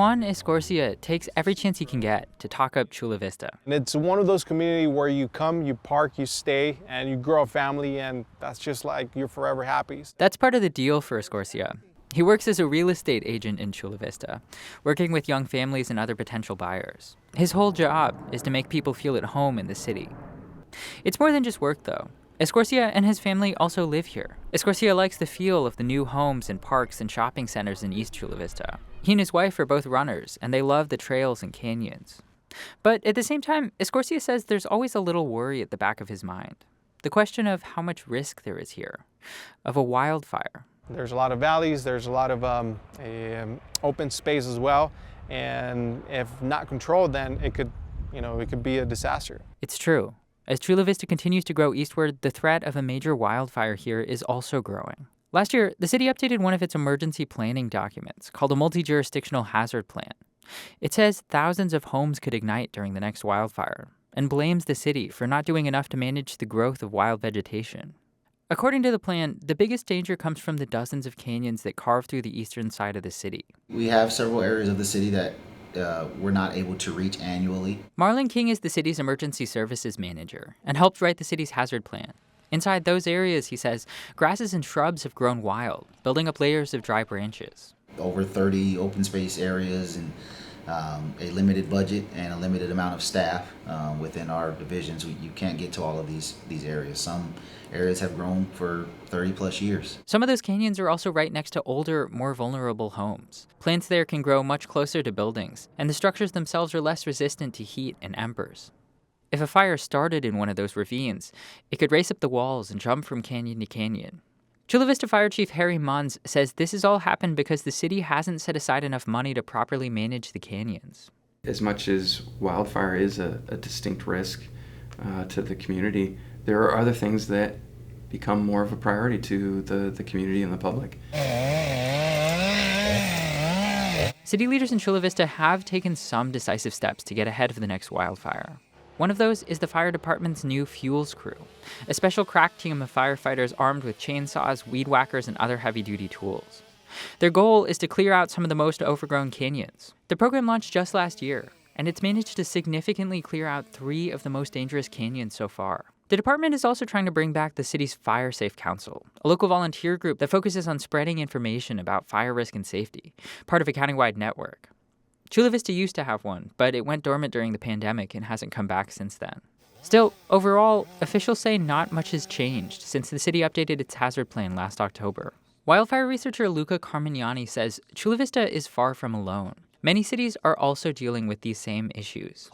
Juan Escorcia takes every chance he can get to talk up Chula Vista. And it's one of those communities where you come, you park, you stay, and you grow a family, and that's just like you're forever happy. That's part of the deal for Escorcia. He works as a real estate agent in Chula Vista, working with young families and other potential buyers. His whole job is to make people feel at home in the city. It's more than just work, though. Escorcia and his family also live here. Escorcia likes the feel of the new homes and parks and shopping centers in East Chula Vista. He and his wife are both runners, and they love the trails and canyons. But at the same time, Escorcia says there's always a little worry at the back of his mind. The question of how much risk there is here, of a wildfire. There's a lot of valleys, there's a lot of open space as well, and if not controlled, then it could be a disaster. It's true. As Chula Vista continues to grow eastward, the threat of a major wildfire here is also growing. Last year, the city updated one of its emergency planning documents called a multi-jurisdictional hazard plan. It says thousands of homes could ignite during the next wildfire and blames the city for not doing enough to manage the growth of wild vegetation. According to the plan, the biggest danger comes from the dozens of canyons that carve through the eastern side of the city. We have several areas of the city that we're not able to reach annually. Marlon King is the city's emergency services manager and helped write the city's hazard plan. Inside those areas, he says, grasses and shrubs have grown wild, building up layers of dry branches. Over 30 open space areas and a limited budget and a limited amount of staff within our divisions. You can't get to all of these areas. Some areas have grown for 30 plus years. Some of those canyons are also right next to older, more vulnerable homes. Plants there can grow much closer to buildings, and the structures themselves are less resistant to heat and embers. If a fire started in one of those ravines, it could race up the walls and jump from canyon to canyon. Chula Vista Fire Chief Harry Munns says this has all happened because the city hasn't set aside enough money to properly manage the canyons. As much as wildfire is a distinct risk to the community, there are other things that become more of a priority to the community and the public. City leaders in Chula Vista have taken some decisive steps to get ahead of the next wildfire. One of those is the fire department's new fuels crew, a special crack team of firefighters armed with chainsaws, weed whackers, and other heavy-duty tools. Their goal is to clear out some of the most overgrown canyons. The program launched just last year, and it's managed to significantly clear out 3 of the most dangerous canyons so far. The department is also trying to bring back the city's Fire Safe Council, a local volunteer group that focuses on spreading information about fire risk and safety, part of a countywide network. Chula Vista used to have one, but it went dormant during the pandemic and hasn't come back since then. Still, overall, officials say not much has changed since the city updated its hazard plan last October. Wildfire researcher Luca Carmignani says Chula Vista is far from alone. Many cities are also dealing with these same issues.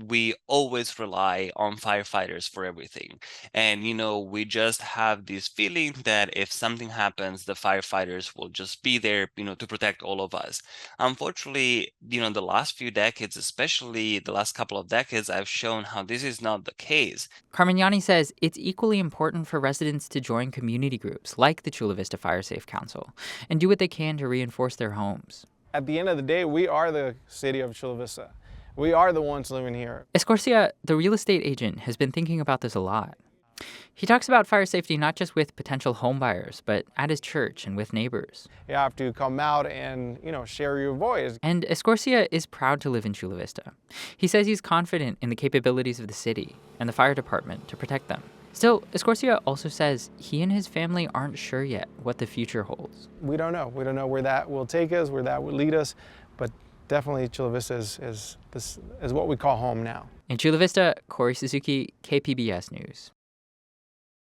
We always rely on firefighters for everything. And, we just have this feeling that if something happens, the firefighters will just be there, to protect all of us. Unfortunately, the last few decades, especially the last couple of decades, have shown how this is not the case. Carmignani says it's equally important for residents to join community groups like the Chula Vista Fire Safe Council and do what they can to reinforce their homes. At the end of the day, we are the city of Chula Vista. We are the ones living here. Escorcia, the real estate agent, has been thinking about this a lot. He talks about fire safety not just with potential homebuyers, but at his church and with neighbors. You have to come out and, share your voice. And Escorcia is proud to live in Chula Vista. He says he's confident in the capabilities of the city and the fire department to protect them. Still, Escorcia also says he and his family aren't sure yet what the future holds. We don't know. We don't know where that will take us, where that will lead us, but definitely Chula Vista is what we call home now. In Chula Vista, Kori Suzuki, KPBS News.